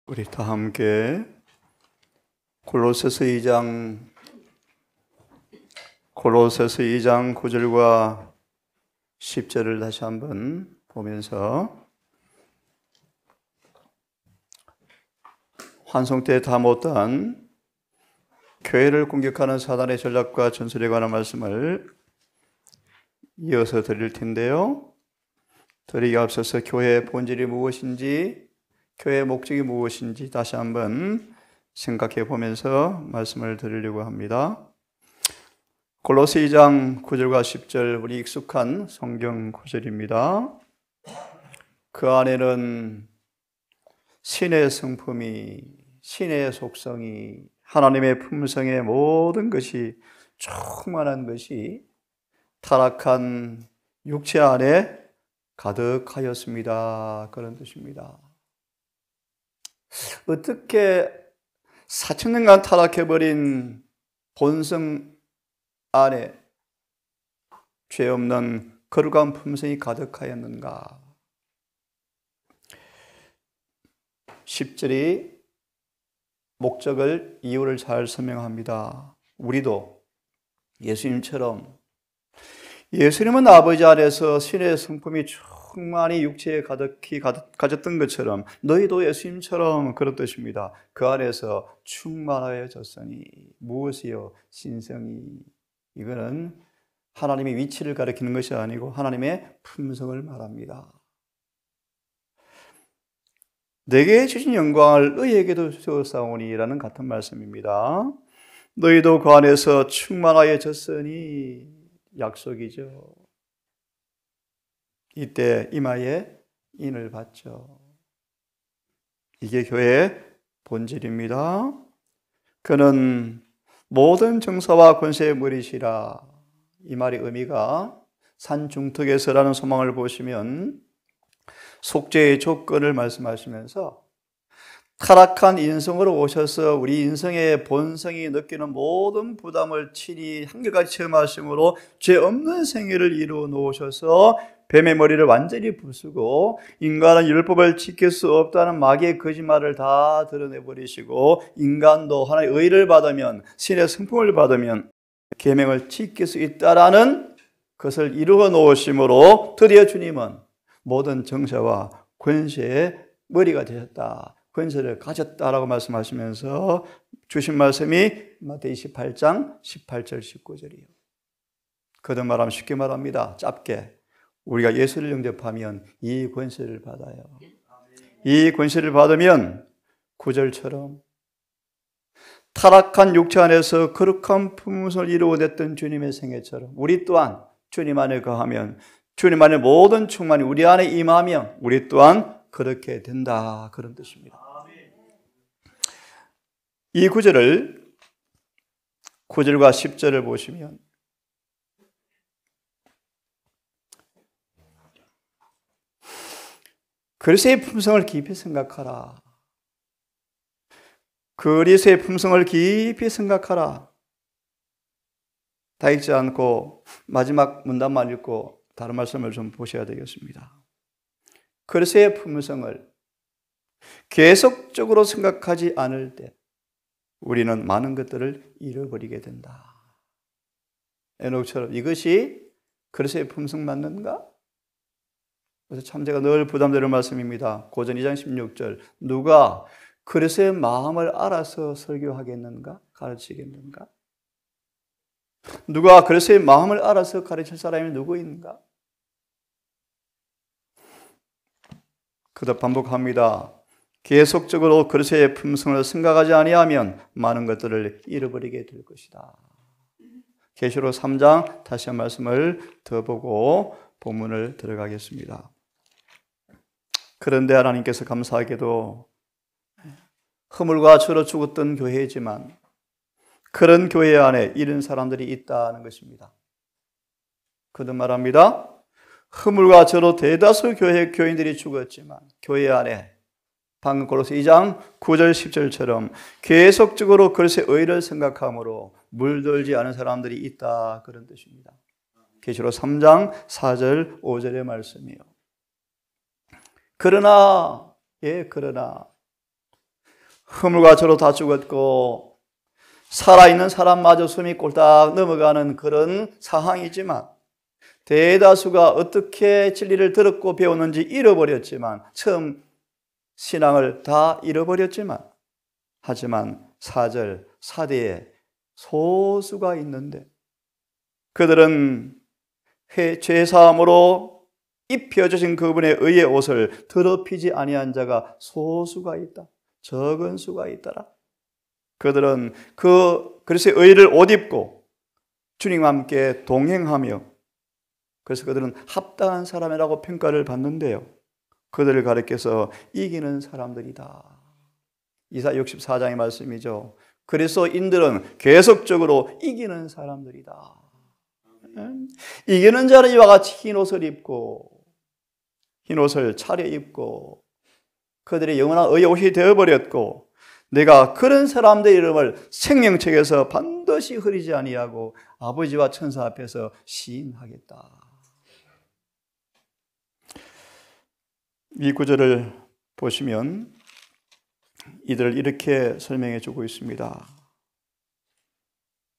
우리 다 함께 골로새서 2장 9절과 10절을 다시 한번 보면서 환송 때 다 못한 교회를 공격하는 사단의 전략과 전술에 관한 말씀을 이어서 드릴 텐데요. 드리기 앞서서 교회의 본질이 무엇인지, 교회의 목적이 무엇인지 다시 한번 생각해 보면서 말씀을 드리려고 합니다. 골로새 2장 9절과 10절, 우리 익숙한 성경 구절입니다. 그 안에는 신의 성품이, 신의 속성이, 하나님의 품성의 모든 것이 충만한 것이 타락한 육체 안에 가득하였습니다. 그런 뜻입니다. 어떻게 4,000년간 타락해버린 본성 안에 죄 없는 거룩한 품성이 가득하였는가? 10절이 목적을, 이유를 잘 설명합니다. 우리도 예수님처럼, 예수님은 아버지 안에서 신의 성품이 충만히 육체에 가득히 가졌던 것처럼 너희도 예수님처럼, 그런 뜻입니다. 그 안에서 충만하여졌으니. 무엇이요? 신성이. 이거는 하나님의 위치를 가리키는 것이 아니고 하나님의 품성을 말합니다. 내게 주신 영광을 너희에게도 주었사오니라는 같은 말씀입니다. 너희도 그 안에서 충만하여졌으니, 약속이죠. 이때 이마에 인을 받죠. 이게 교회의 본질입니다. 그는 모든 정사와 권세의 머리시라. 이 말의 의미가 산중턱에서라는 소망을 보시면 속죄의 조건을 말씀하시면서 타락한 인성으로 오셔서 우리 인성의 본성이 느끼는 모든 부담을 친히 한결같이 체험하심으로 죄 없는 생애를 이루어 놓으셔서 뱀의 머리를 완전히 부수고 인간은 율법을 지킬 수 없다는 마귀의 거짓말을 다 드러내버리시고 인간도 하나님의 의를 받으면, 신의 성품을 받으면 계명을 지킬 수 있다라는 것을 이루어 놓으심으로 드디어 주님은 모든 정사와 권세의 머리가 되셨다, 권세를 가졌다라고 말씀하시면서 주신 말씀이 마태복음 28장 18절 19절이에요. 거듭 말하면, 쉽게 말합니다. 짧게, 우리가 예수를 영접하면 이 권세를 받아요. 이 권세를 받으면 9절처럼 타락한 육체 안에서 거룩한 품성을 이루어냈던 주님의 생애처럼 우리 또한 주님 안에 거하면, 주님 안에 모든 충만이 우리 안에 임하면 우리 또한 그렇게 된다, 그런 뜻입니다. 이 구절과 10절을 보시면 그리스도의 품성을 깊이 생각하라. 그리스도의 품성을 깊이 생각하라. 다 읽지 않고 마지막 문단만 읽고 다른 말씀을 좀 보셔야 되겠습니다. 그리스도의 품성을 계속적으로 생각하지 않을 때 우리는 많은 것들을 잃어버리게 된다. 에녹처럼. 이것이 그리스도의 품성 맞는가? 그래서 참 제가 늘 부담되는 말씀입니다. 고전 2장 16절. 누가 그리스도의 마음을 알아서 설교하겠는가? 가르치겠는가? 누가 그리스도의 마음을 알아서 가르칠 사람이 누구 있는가? 그도 반복합니다. 계속적으로 그리스도의 품성을 생각하지 아니하면 많은 것들을 잃어버리게 될 것이다. 계시록 3장 다시 한 말씀을 더 보고 본문을 들어가겠습니다. 그런데 하나님께서 감사하게도 허물과 죄로 죽었던 교회이지만 그런 교회 안에 이런 사람들이 있다는 것입니다. 거듭 말합니다. 허물과 죄로 대다수 교인들이 죽었지만 교회 안에 방금 골로새 2장 9절 10절처럼 계속적으로 그리스도의 의를 생각함으로 물들지 않은 사람들이 있다, 그런 뜻입니다. 계시록 3장 4절 5절의 말씀이요. 그러나 허물과 저로 다 죽었고 살아있는 사람마저 숨이 꼴딱 넘어가는 그런 상황이지만 대다수가 어떻게 진리를 들었고 배웠는지 잃어버렸지만 처음 신앙을 다 잃어버렸지만 하지만 4절 4대에 소수가 있는데 그들은 죄사함으로 입혀주신 그분의 의의 옷을 더럽히지 아니한 자가 소수가 있다. 적은 수가 있더라. 그들은 그리스도의 의를 옷 입고 주님과 함께 동행하며 그래서 그들은 합당한 사람이라고 평가를 받는데요. 그들을 가리켜서 이기는 사람들이다. 이사야 64장의 말씀이죠. 그리스도인들은 계속적으로 이기는 사람들이다. 이기는 자는 이와 같이 흰 옷을 입고 흰 옷을 차려입고 그들의 영원한 의의 옷이 되어버렸고 내가 그런 사람들의 이름을 생명책에서 반드시 흐리지 아니하고 아버지와 천사 앞에서 시인하겠다. 이 구절을 보시면 이들을 이렇게 설명해 주고 있습니다.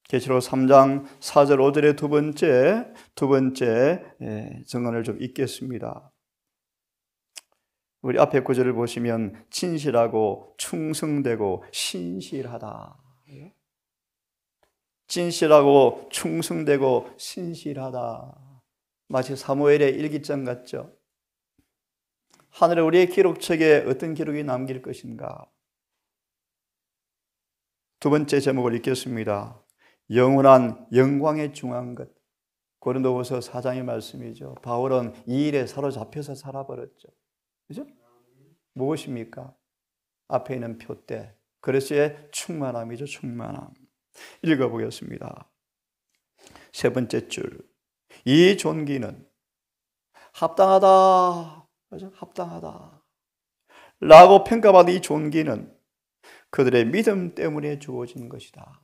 계시록 3장 4절 5절의 두 번째 증언을 좀 읽겠습니다. 우리 앞에 구절을 보시면 진실하고 충성되고 신실하다. 진실하고 충성되고 신실하다. 마치 사무엘의 일기장 같죠. 하늘에 우리의 기록책에 어떤 기록이 남길 것인가? 두 번째 제목을 읽겠습니다. 영원한 영광에 중한 것. 고린도후서 4장의 말씀이죠. 바울은 이 일에 사로잡혀서 살아버렸죠. 그죠? 무엇입니까? 앞에 있는 표대. 그리스도의 충만함이죠. 충만함. 읽어보겠습니다. 세 번째 줄. 이 존귀는 합당하다. 그죠? 합당하다. 라고 평가받은 이 존귀는 그들의 믿음 때문에 주어진 것이다.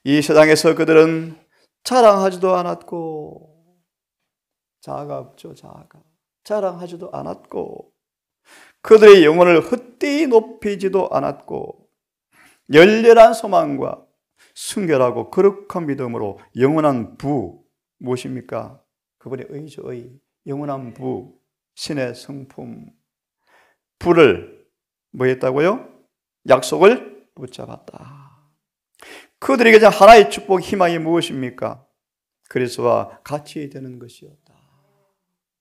이 세상에서 그들은 자랑하지도 않았고 자아가 없죠. 자랑하지도 않았고 그들의 영혼을 헛되이 높이지도 않았고 열렬한 소망과 순결하고 거룩한 믿음으로 영원한 부 무엇입니까? 그분의 의죠. 의. 영원한 부, 신의 성품 부를 뭐 했다고요? 약속을 붙잡았다. 그들에게 하나의 축복, 희망이 무엇입니까? 그리스도와 같이 되는 것이었다.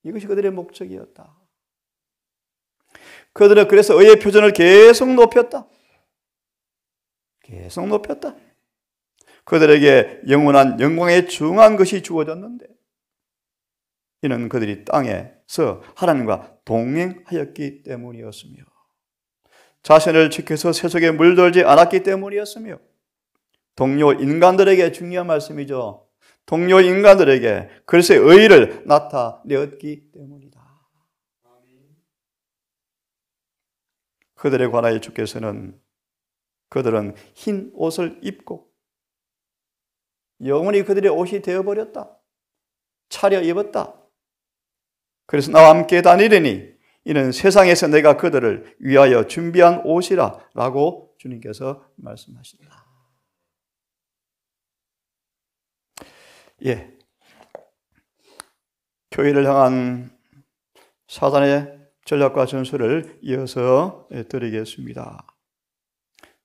이것이 그들의 목적이었다. 그들은 그래서 의의 표준을 계속 높였다. 계속 높였다. 그들에게 영원한 영광에 중한 것이 주어졌는데 이는 그들이 땅에서 하나님과 동행하였기 때문이었으며 자신을 지켜서 세속에 물들지 않았기 때문이었으며 동료 인간들에게 중요한 말씀이죠. 동료 인간들에게 그리스도의 의를 나타내었기 때문이다. 그들에 관하여 주께서는 그들은 흰 옷을 입고 영원히 그들의 옷이 되어버렸다. 차려입었다. 그래서 나와 함께 다니리니 이는 세상에서 내가 그들을 위하여 준비한 옷이라 라고 주님께서 말씀하신다. 교회를 향한 사단의 전략과 전술을 이어서 드리겠습니다.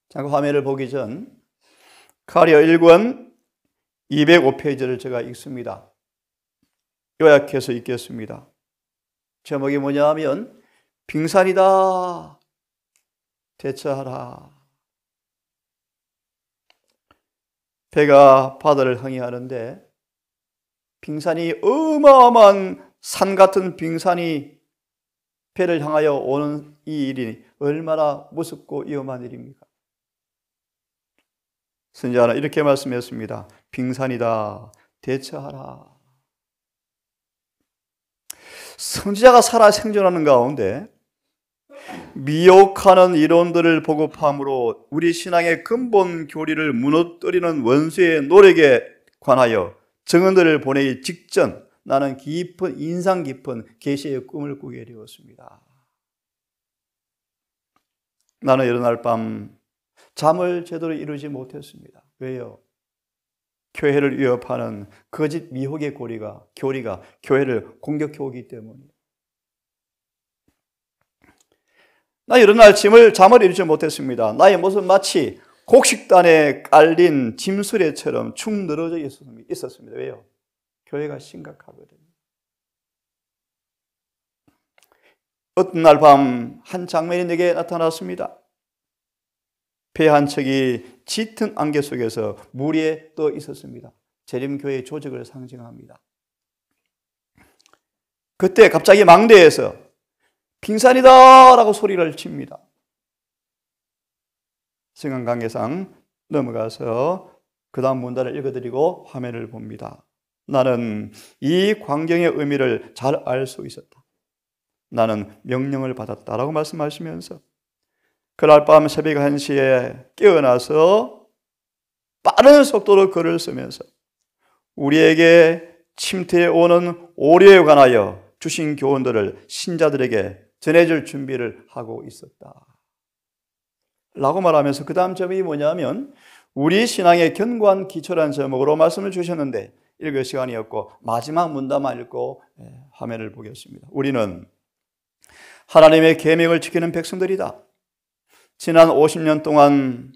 잠깐 화면을 보기 전 카리어 1권 205페이지를 제가 읽습니다. 요약해서 읽겠습니다. 제목이 뭐냐 하면 빙산이다 대처하라. 배가 바다를 항해하는데 빙산이 어마어마한 산 같은 빙산이 배를 향하여 오는 이 일이 얼마나 무섭고 위험한 일입니까? 선지자는 이렇게 말씀했습니다. 빙산이다 대처하라. 선지자가 살아 생존하는 가운데 미혹하는 이론들을 보급함으로 우리 신앙의 근본 교리를 무너뜨리는 원수의 노력에 관하여 증언들을 보내기 직전 나는 인상 깊은 계시의 꿈을 꾸게 되었습니다. 나는 일어날 밤 잠을 제대로 이루지 못했습니다. 왜요? 교회를 위협하는 거짓 미혹의 교리가 교회를 공격해 오기 때문이에요. 나 일어날 잠을 이루지 못했습니다. 나의 모습은 마치 곡식단에 깔린 짐수레처럼 축 늘어져 있었습니다. 왜요? 교회가 심각하거든요. 어떤 날 밤 한 장면이 내게 나타났습니다. 배 한 척이 짙은 안개 속에서 물 위에 떠 있었습니다. 재림교회의 조직을 상징합니다. 그때 갑자기 망대에서 빙산이다! 라고 소리를 칩니다. 성경관계상 넘어가서 그 다음 문단을 읽어드리고 화면을 봅니다. 나는 이 광경의 의미를 잘 알 수 있었다. 나는 명령을 받았다라고 말씀하시면서 그날 밤 새벽 1시에 깨어나서 빠른 속도로 글을 쓰면서 우리에게 침투해 오는 오류에 관하여 주신 교훈들을 신자들에게 전해줄 준비를 하고 있었다 라고 말하면서 그 다음 점이 뭐냐면 우리 신앙의 견고한 기초라는 제목으로 말씀을 주셨는데 읽을 시간이었고 마지막 문단만 읽고 화면을 보겠습니다. 우리는 하나님의 계명을 지키는 백성들이다. 지난 50년 동안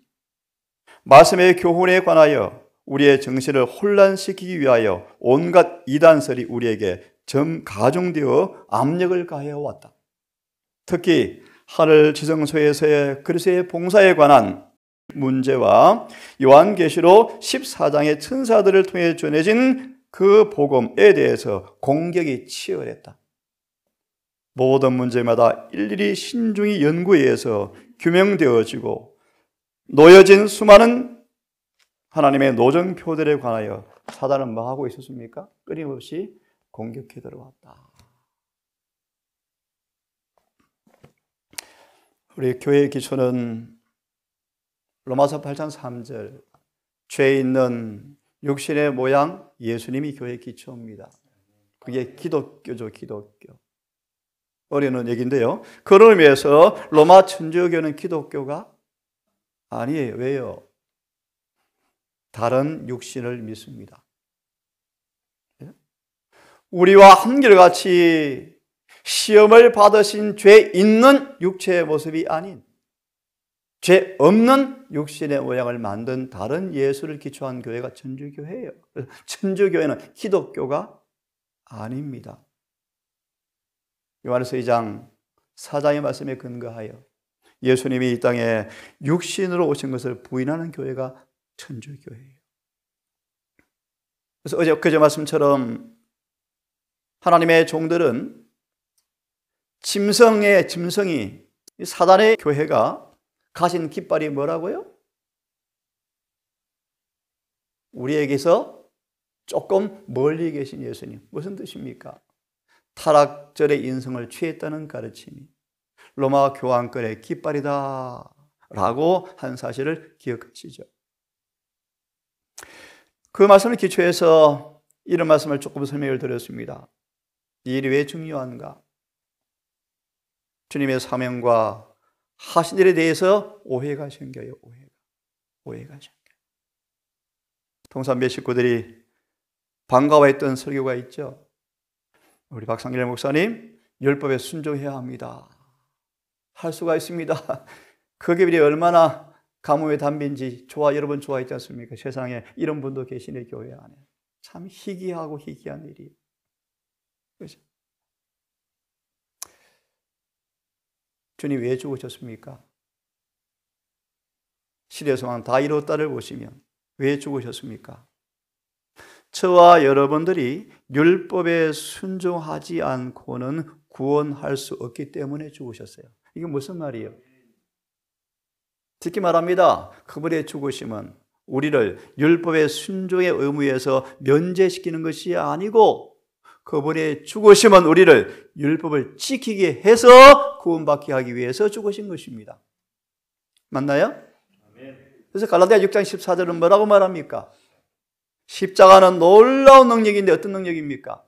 말씀의 교훈에 관하여 우리의 정신을 혼란시키기 위하여 온갖 이단설이 우리에게 가중되어 압력을 가해왔다. 특히 하늘 지성소에서의 그리스도의 봉사에 관한 문제와 요한계시록 14장의 천사들을 통해 전해진 그 복음에 대해서 공격이 치열했다. 모든 문제마다 일일이 신중히 연구에 의해서 규명되어지고 놓여진 수많은 하나님의 노정표들에 관하여 사단은 뭐 하고 있었습니까? 끊임없이 공격해 들어왔다. 우리 교회의 기초는 로마서 8장 3절 죄 있는 육신의 모양 예수님이 교회의 기초입니다. 그게 기독교죠. 기독교. 어려운 얘기인데요. 그런 의미에서 로마 천주교는 기독교가 아니에요. 왜요? 다른 육신을 믿습니다. 우리와 한결같이 시험을 받으신 죄 있는 육체의 모습이 아닌 죄 없는 육신의 모양을 만든 다른 예수를 기초한 교회가 천주교회예요. 천주교회는 기독교가 아닙니다. 요한일서 2장 4장의 말씀에 근거하여 예수님이 이 땅에 육신으로 오신 것을 부인하는 교회가 천주교회예요. 그래서 어제 말씀처럼 하나님의 종들은 짐승이 사단의 교회가 가진 깃발이 뭐라고요? 우리에게서 조금 멀리 계신 예수님. 무슨 뜻입니까? 타락절의 인성을 취했다는 가르침이 로마 교황권의 깃발이다 라고 한 사실을 기억하시죠. 그 말씀을 기초해서 이런 말씀을 조금 설명을 드렸습니다. 이 일이 왜 중요한가? 주님의 사명과 하신 일에 대해서 오해가 생겨요. 오해가 생겨요. 동산배 식구들이 반가워했던 설교가 있죠. 우리 박상길 목사님, 율법에 순종해야 합니다. 할 수가 있습니다. 그게 얼마나 가뭄의 담비인지 여러분 좋아했지 않습니까? 세상에 이런 분도 계시네, 교회 안에. 참 희귀하고 희귀한 일이에요. 그렇죠? 주님 왜 죽으셨습니까? 시대 상황 다 이뤘다를 보시면 왜 죽으셨습니까? 저와 여러분들이 율법에 순종하지 않고는 구원할 수 없기 때문에 죽으셨어요. 이게 무슨 말이에요? 특히 말합니다. 그분의 죽으심은 우리를 율법의 순종의 의무에서 면제시키는 것이 아니고 그분의 죽으심은 우리를 율법을 지키게 해서 구원받게 하기 위해서 죽으신 것입니다. 맞나요? 그래서 갈라디아 6장 14절은 뭐라고 말합니까? 십자가는 놀라운 능력인데 어떤 능력입니까?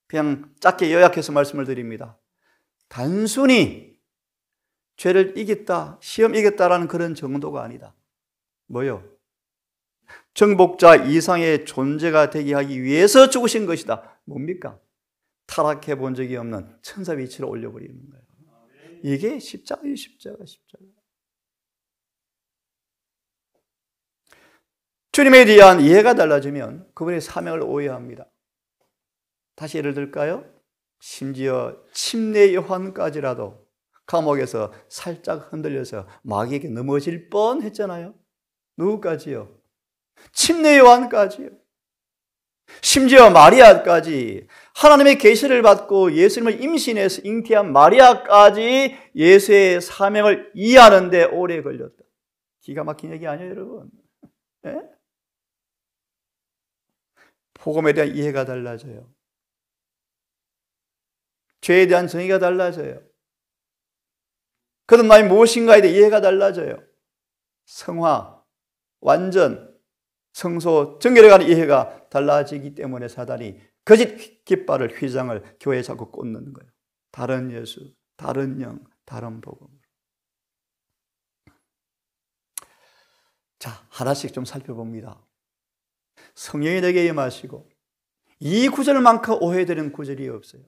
그냥 짧게 요약해서 말씀을 드립니다. 단순히 죄를 이겼다, 시험 이겼다라는 그런 정도가 아니다. 뭐요? 정복자 이상의 존재가 되게 하기 위해서 죽으신 것이다. 뭡니까? 타락해 본 적이 없는 천사 위치로 올려버리는 거예요. 이게 십자가예요, 십자가. 주님에 대한 이해가 달라지면 그분의 사명을 오해합니다. 다시 예를 들까요? 심지어 침례 요한까지라도 감옥에서 살짝 흔들려서 마귀에게 넘어질 뻔했잖아요. 누구까지요? 침례 요한까지요. 심지어 마리아까지, 하나님의 계시를 받고 예수님을 임신해서 잉태한 마리아까지 예수의 사명을 이해하는 데 오래 걸렸다. 기가 막힌 얘기 아니에요, 여러분? 네? 복음에 대한 이해가 달라져요. 죄에 대한 정의가 달라져요. 그런 마음이 무엇인가에 대해 이해가 달라져요. 성화, 완전, 성소, 정결에 관한 이해가 달라지기 때문에 사단이 거짓 깃발을, 휘장을 교회에 자꾸 꽂는 거예요. 다른 예수, 다른 영, 다른 복음. 자, 하나씩 좀 살펴봅니다. 성령이 내게 임하시고, 이 구절만큼 오해되는 구절이 없어요.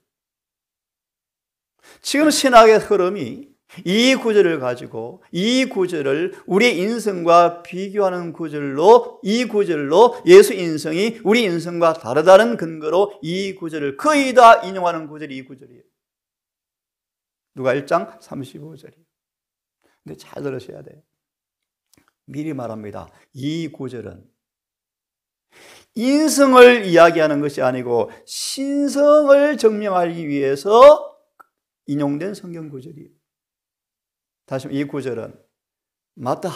지금 신학의 흐름이 이 구절을 가지고 이 구절을 우리의 인생과 비교하는 구절로, 이 구절로 예수 인생이 우리 인생과 다르다는 근거로 이 구절을 거의 다 인용하는 구절이 이 구절이에요. 누가 1장 35절이에요. 근데 잘 들으셔야 돼요. 미리 말합니다. 이 구절은 인성을 이야기하는 것이 아니고 신성을 증명하기 위해서 인용된 성경 구절이에요. 다시 이 구절은 맞다.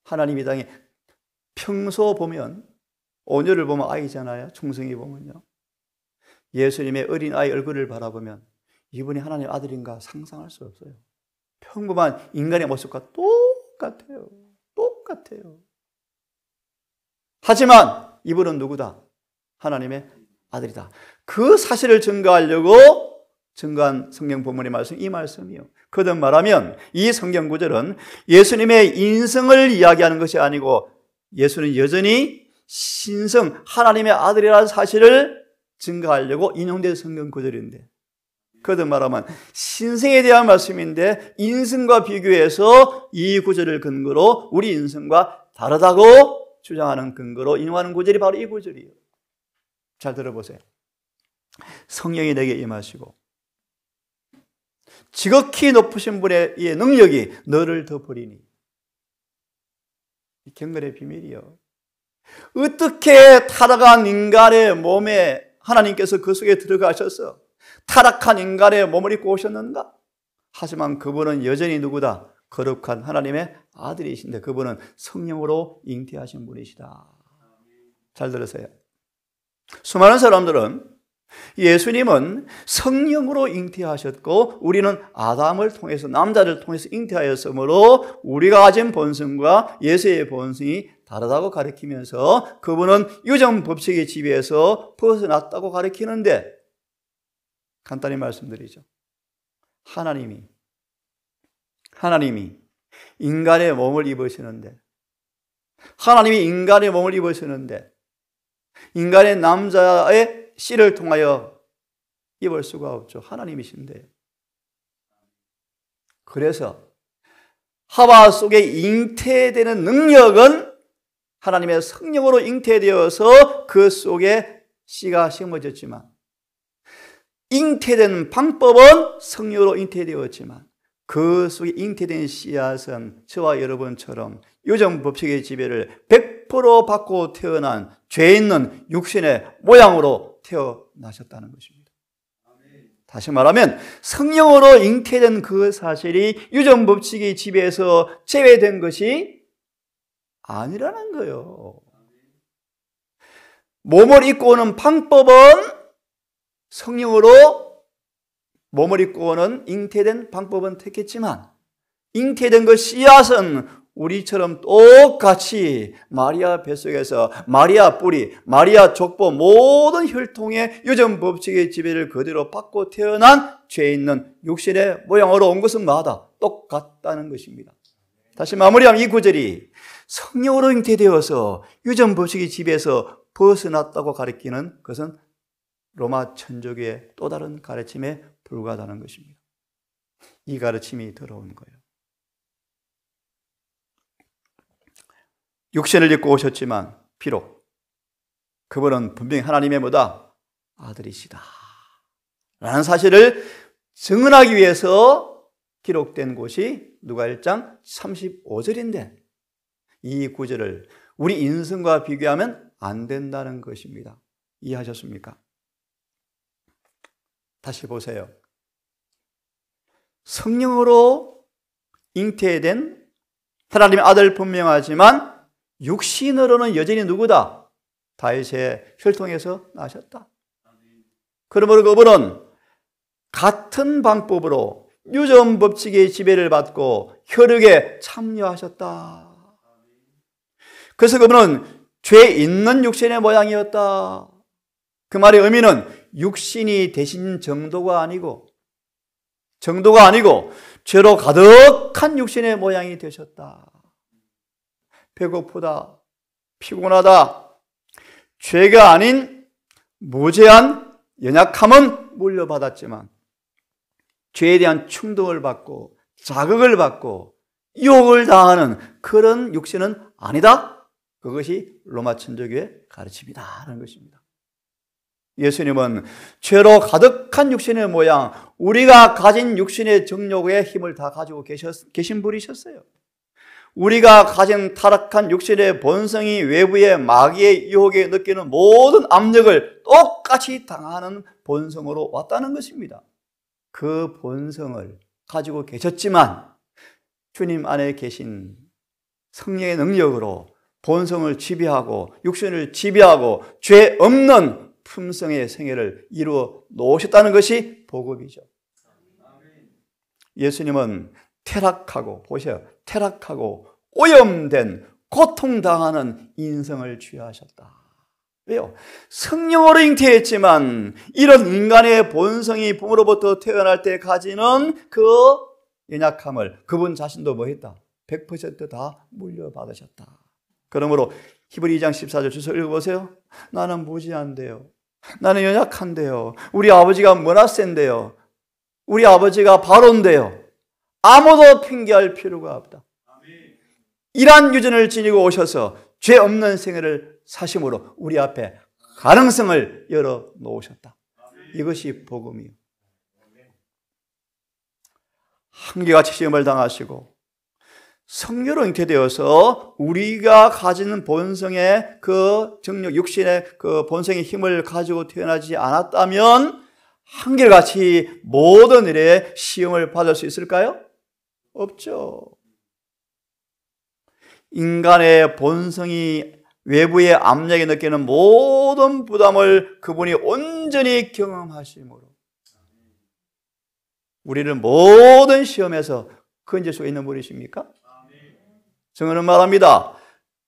하나님 이 땅에 평소 보면 오녀를 보면 아이잖아요. 충성이 보면요. 예수님의 어린 아이 얼굴을 바라보면 이분이 하나님의 아들인가 상상할 수 없어요. 평범한 인간의 모습과 똑같아요. 똑같아요. 하지만 이분은 누구다? 하나님의 아들이다. 그 사실을 증거하려고 증거한 성경 본문의 말씀, 이 말씀이요. 거듭 말하면 이 성경 구절은 예수님의 인성을 이야기하는 것이 아니고 예수는 여전히 신성, 하나님의 아들이라는 사실을 증거하려고 인용된 성경 구절인데, 거듭 말하면 신성에 대한 말씀인데 인성과 비교해서 이 구절을 근거로 우리 인성과 다르다고 주장하는 근거로 인용하는 구절이 바로 이 구절이에요. 잘 들어보세요. 성령이 내게 임하시고 지극히 높으신 분의 능력이 너를 덮으리니. 이 경건의 비밀이요. 어떻게 타락한 인간의 몸에 하나님께서 그 속에 들어가셔서 타락한 인간의 몸을 입고 오셨는가? 하지만 그분은 여전히 누구다? 거룩한 하나님의 아들이신데 그분은 성령으로 잉태하신 분이시다. 잘 들으세요. 수많은 사람들은 예수님은 성령으로 잉태하셨고 우리는 아담을 통해서, 남자를 통해서 잉태하였으므로 우리가 가진 본성과 예수의 본성이 다르다고 가르치면서 그분은 유전 법칙의 지배에서 벗어났다고 가르치는데, 간단히 말씀드리죠. 하나님이 인간의 몸을 입으시는데, 하나님이 인간의 몸을 입으시는데 인간의 남자의 씨를 통하여 입을 수가 없죠. 하나님이신데. 그래서 하와 속에 잉태되는 능력은 하나님의 성령으로 잉태되어서 그 속에 씨가 심어졌지만, 잉태된 방법은 성령으로 잉태되었지만 그 속에 잉태된 씨앗은 저와 여러분처럼 유전 법칙의 지배를 100% 받고 태어난 죄 있는 육신의 모양으로 태어나셨다는 것입니다. 다시 말하면 성령으로 잉태된 그 사실이 유전 법칙의 지배에서 제외된 것이 아니라는 거예요. 몸을 입고 오는 방법은 성령으로 몸을 입고 오는 잉태된 방법은 택했지만 잉태된 그 씨앗은 우리처럼 똑같이 마리아 뱃속에서 마리아 뿌리, 마리아 족보 모든 혈통의 유전 법칙의 지배를 그대로 받고 태어난 죄 있는 육신의 모양으로 온 것은 마다 똑같다는 것입니다. 다시 마무리하면 이 구절이 성령으로 잉태되어서 유전 법칙의 지배에서 벗어났다고 가리키는 것은 로마 천주교의 또 다른 가르침에 불과하다는 것입니다. 이 가르침이 들어온 거예요. 육신을 입고 오셨지만 비록 그분은 분명히 하나님의 뭐다? 아들이시다 라는 사실을 증언하기 위해서 기록된 곳이 누가 1장 35절인데 이 구절을 우리 인생과 비교하면 안 된다는 것입니다. 이해하셨습니까? 다시 보세요. 성령으로 잉태된 하나님의 아들 분명하지만 육신으로는 여전히 누구다? 다윗의 혈통에서 나셨다. 그러므로 그분은 같은 방법으로 유전 법칙의 지배를 받고 혈육에 참여하셨다. 그래서 그분은 죄 있는 육신의 모양이었다. 그 말의 의미는 육신이 대신 정도가 아니고 죄로 가득한 육신의 모양이 되셨다. 배고프다, 피곤하다, 죄가 아닌 무제한 연약함은 물려받았지만 죄에 대한 충동을 받고 자극을 받고 유혹을 당하는 그런 육신은 아니다. 그것이 로마 천주교의 가르침이다라는 것입니다. 예수님은 죄로 가득한 육신의 모양, 우리가 가진 육신의 정욕의 힘을 다 가지고 계신 분이셨어요. 우리가 가진 타락한 육신의 본성이 외부의 마귀의 유혹에 느끼는 모든 압력을 똑같이 당하는 본성으로 왔다는 것입니다. 그 본성을 가지고 계셨지만 주님 안에 계신 성령의 능력으로 본성을 지배하고 육신을 지배하고 죄 없는 품성의 생애를 이루어 놓으셨다는 것이 복음이죠. 예수님은 타락하고 오염된 고통당하는 인생을 취하셨다. 왜요? 성령으로 잉태했지만 이런 인간의 본성이 부모로부터 태어날 때 가지는 그 연약함을 그분 자신도 뭐 했다? 100% 다 물려받으셨다. 그러므로 히브리 2장 14절 주소 읽어보세요. 나는 무지한데요. 나는 연약한데요. 우리 아버지가 머나세인데요. 우리 아버지가 바로인데요. 아무도 핑계할 필요가 없다. 이러한 유전을 지니고 오셔서 죄 없는 생애를 사심으로 우리 앞에 가능성을 열어 놓으셨다. 이것이 복음이요. 한결같이 시험을 당하시고 성령으로 잉태되어서 우리가 가지는 본성의 그 정력, 육신의 그 본성의 힘을 가지고 태어나지 않았다면 한결같이 모든 일에 시험을 받을 수 있을까요? 없죠. 인간의 본성이 외부의 압력에 느끼는 모든 부담을 그분이 온전히 경험하심으로 우리를 모든 시험에서 건질 수 있는 분이십니까? 저는 말합니다.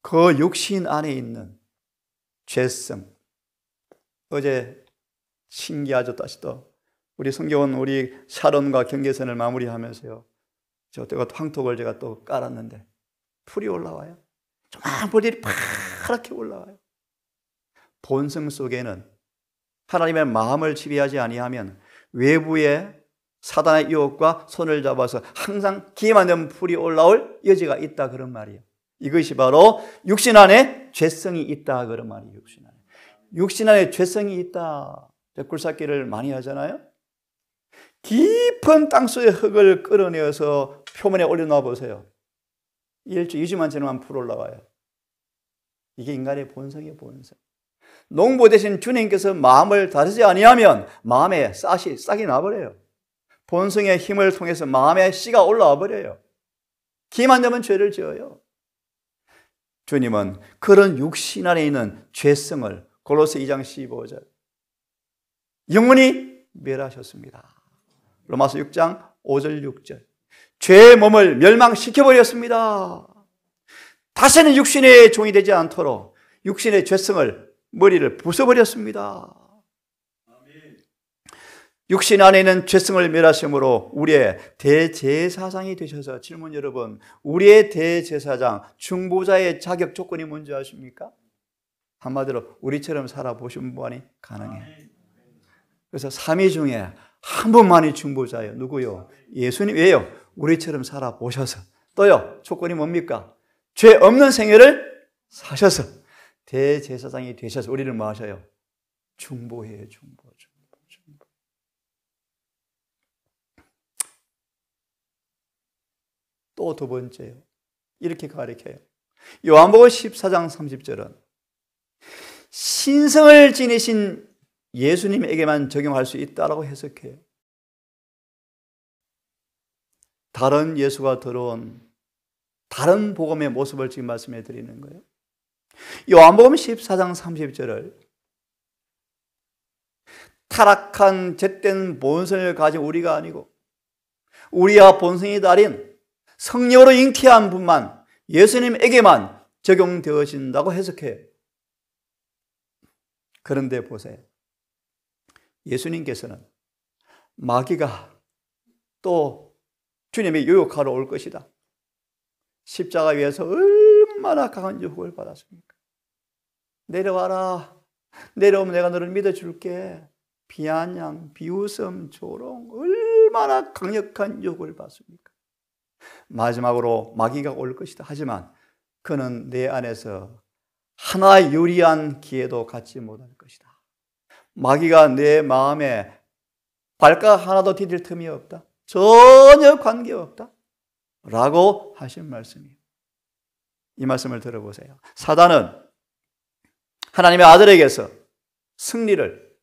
그 육신 안에 있는 죄성. 어제 신기하죠. 다시 또 우리 성경은 우리 샤론과 경계선을 마무리하면서요. 제가 황토를 제가 또 깔았는데 풀이 올라와요. 조그만 풀들이 파랗게 올라와요. 본성 속에는 하나님의 마음을 지배하지 아니하면 외부의 사단의 유혹과 손을 잡아서 항상 기회만 되면 풀이 올라올 여지가 있다 그런 말이에요. 이것이 바로 육신 안에 죄성이 있다 그런 말이에요. 육신 안에 죄성이 있다. 굴삭기를 많이 하잖아요. 깊은 땅속의 흙을 끌어내어서 표면에 올려놔 보세요. 1주, 2주만 지나면 풀 올라와요. 이게 인간의 본성이에요. 본성. 농부 대신 주님께서 마음을 다루지 아니하면 마음에 싹이 나버려요. 본성의 힘을 통해서 마음에 씨가 올라와 버려요. 기만 되면 죄를 지어요. 주님은 그런 육신 안에 있는 죄성을 골로새 2장 15절 영원히 멸하셨습니다. 로마서 6장 5절 6절 죄의 몸을 멸망시켜버렸습니다. 다시는 육신의 종이 되지 않도록 육신의 죄성을 머리를 부숴버렸습니다. 육신 안에 있는 죄성을 멸하심으로 우리의 대제사장이 되셔서, 질문 여러분, 우리의 대제사장, 중보자의 자격 조건이 뭔지 아십니까? 한마디로 우리처럼 살아보신 분이 가능해요. 그래서 삼위 중에 한 분만이 중보자예요. 누구요? 예수님. 왜요? 우리처럼 살아보셔서. 또요, 조건이 뭡니까? 죄 없는 생애를 사셔서 대제사장이 되셔서 우리를 뭐 하셔요? 중보해요. 중보. 또 두 번째요. 이렇게 가르쳐요. 요한복음 14장 30절은 신성을 지니신 예수님에게만 적용할 수 있다라고 해석해요. 다른 예수가 들어온 다른 복음의 모습을 지금 말씀해 드리는 거예요. 요한복음 14장 30절을 타락한 잿된 본성을 가진 우리가 아니고 우리와 본성이 다른 성령으로 잉태한 분만, 예수님에게만 적용되어진다고 해석해요. 그런데 보세요. 예수님께서는 마귀가 또 주님의 유혹하러 올 것이다. 십자가 위에서 얼마나 강한 유혹을 받았습니까? 내려와라. 내려오면 내가 너를 믿어줄게. 비아냥, 비웃음, 조롱, 얼마나 강력한 유혹을 받습니까? 마지막으로 마귀가 올 것이다. 하지만 그는 내 안에서 하나 유리한 기회도 갖지 못할 것이다. 마귀가 내 마음에 발가락 하나도 디딜 틈이 없다. 전혀 관계없다. 라고 하신 말씀이에요. 이 말씀을 들어보세요. 사단은 하나님의 아들에게서 승리를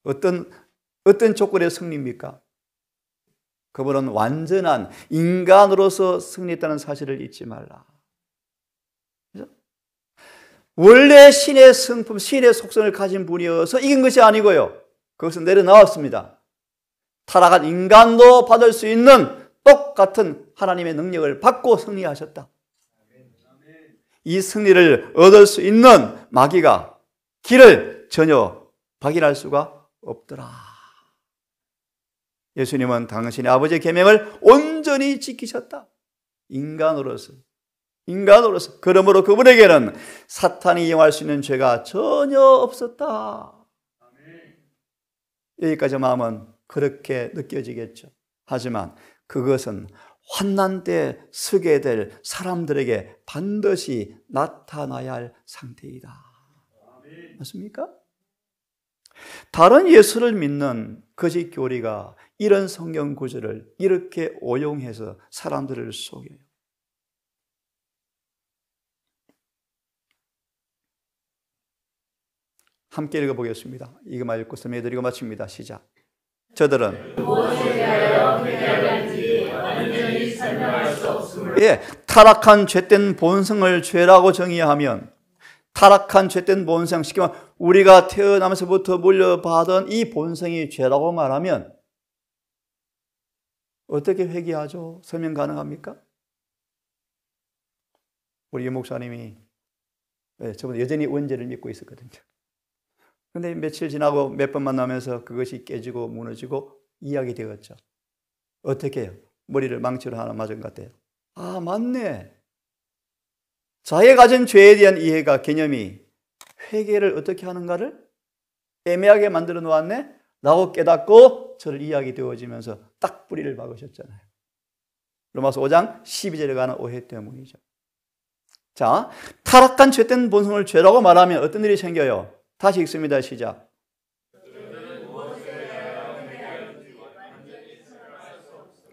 어떤 조건의 승리입니까? 그분은 완전한 인간으로서 승리했다는 사실을 잊지 말라. 그렇죠? 원래 신의 성품, 신의 속성을 가진 분이어서 이긴 것이 아니고요. 그것은 내려놓았습니다. 타락한 인간도 받을 수 있는 똑같은 하나님의 능력을 받고 승리하셨다. 이 승리를 얻을 수 있는 마귀가 길을 전혀 발견할 수가 없더라. 예수님은 당신의 아버지의 계명을 온전히 지키셨다. 인간으로서. 그러므로 그분에게는 사탄이 이용할 수 있는 죄가 전혀 없었다. 여기까지 마음은 그렇게 느껴지겠죠. 하지만 그것은 환난 때 서게 될 사람들에게 반드시 나타나야 할 상태이다. 맞습니까? 다른 예수를 믿는 거짓 교리가 이런 성경 구절을 이렇게 오용해서 사람들을 속여요. 함께 읽어보겠습니다. 이것만 읽고 설명해드리고 마칩니다. 시작. 저들은 타락한 죄된 본성을 죄라고 정의하면, 타락한 죄된 본성, 쉽게 말하면 우리가 태어나면서부터 물려받은 이 본성이 죄라고 말하면 어떻게 회개하죠? 설명 가능합니까? 우리 유 목사님이 저번에 여전히 원죄를 믿고 있었거든요. 그런데 며칠 지나고 몇 번 만나면서 그것이 깨지고 무너지고 이야기 되었죠. 어떻게 해요? 머리를 망치로 하나 맞은 것 같아요. 아, 맞네. 자기가 가진 죄에 대한 이해가, 개념이 회개를 어떻게 하는가를 애매하게 만들어 놓았네? 라고 깨닫고 저를 이야기 되어지면서 딱 뿌리를 박으셨잖아요. 로마서 5장 12절에 가는 오해 때문이죠. 자, 타락한 죄된 본성을 죄라고 말하면 어떤 일이 생겨요? 다시 읽습니다. 시작.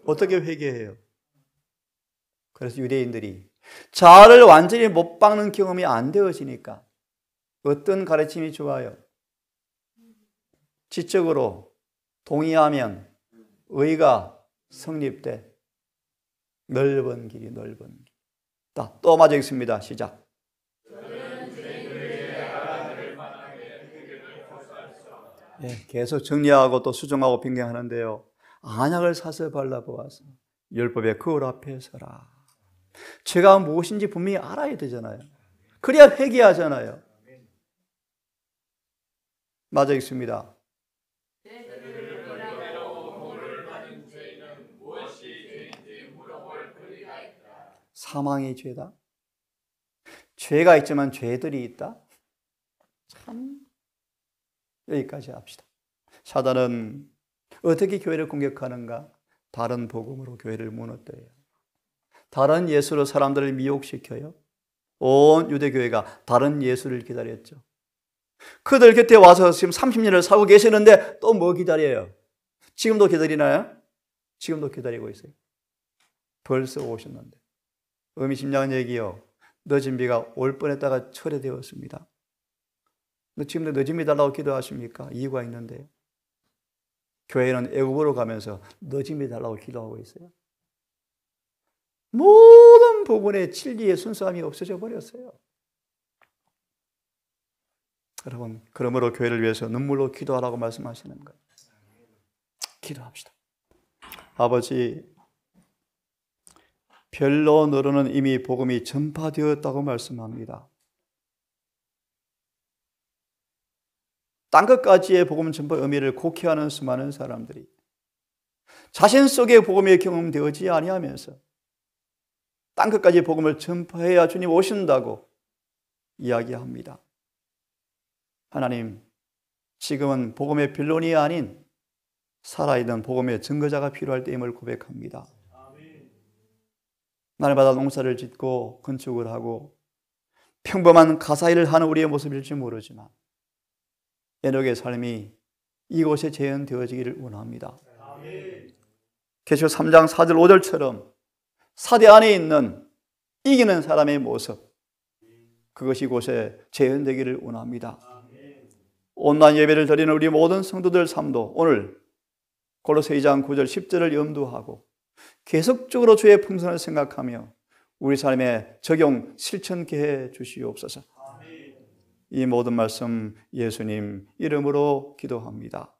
어떻게 회개해요? 그래서 유대인들이 자아를 완전히 못 박는 경험이 안 되어지니까 어떤 가르침이 좋아요? 지적으로 동의하면 의가 성립돼. 넓은 길이 넓은 길. 또 맞아 읽습니다. 시작. 계속 정리하고 또 수정하고 변경하는데요. 안약을 사서 발라보아서 율법의 거울 앞에 서라. 죄가 무엇인지 분명히 알아야 되잖아요. 그래야 회개하잖아요. 맞아 읽습니다. 사망이 죄다? 죄가 있지만 죄들이 있다? 참, 여기까지 합시다. 사단은 어떻게 교회를 공격하는가? 다른 복음으로 교회를 무너뜨려요. 다른 예수로 사람들을 미혹시켜요. 온 유대교회가 다른 예수를 기다렸죠. 그들 곁에 와서 지금 30년을 살고 계시는데 또 뭐 기다려요? 지금도 기다리나요? 지금도 기다리고 있어요. 벌써 오셨는데. 의미심장한 얘기요. 늦은 비가 올 뻔했다가 철회되었습니다. 지금도 늦은 비 달라고 기도하십니까? 이유가 있는데요. 교회는 애국으로 가면서 늦은 비 달라고 기도하고 있어요. 모든 부분에 진리의 순수함이 없어져 버렸어요. 여러분, 그러므로 교회를 위해서 눈물로 기도하라고 말씀하시는 거예요. 기도합시다. 아버지, 별로 너로는 이미 복음이 전파되었다고 말씀합니다. 땅끝까지의 복음 전파 의미를 곡해하는 수많은 사람들이 자신 속에 복음이 경험되어지지 아니하면서 땅끝까지 복음을 전파해야 주님 오신다고 이야기합니다. 하나님, 지금은 복음의 변론이 아닌 살아있는 복음의 증거자가 필요할 때임을 고백합니다. 날마다 농사를 짓고 건축을 하고 평범한 가사일을 하는 우리의 모습일지 모르지만 에녹의 삶이 이곳에 재현되어지기를 원합니다. 계시록 3장 4절 5절처럼 사대 안에 있는 이기는 사람의 모습, 그것이 이곳에 재현되기를 원합니다. 온라인 예배를 드리는 우리 모든 성도들 삶도 오늘 골로새 2장 9절 10절을 염두하고 계속적으로 주의 풍성을 생각하며 우리 삶에 적용 실천케 해 주시옵소서. 이 모든 말씀 예수님 이름으로 기도합니다.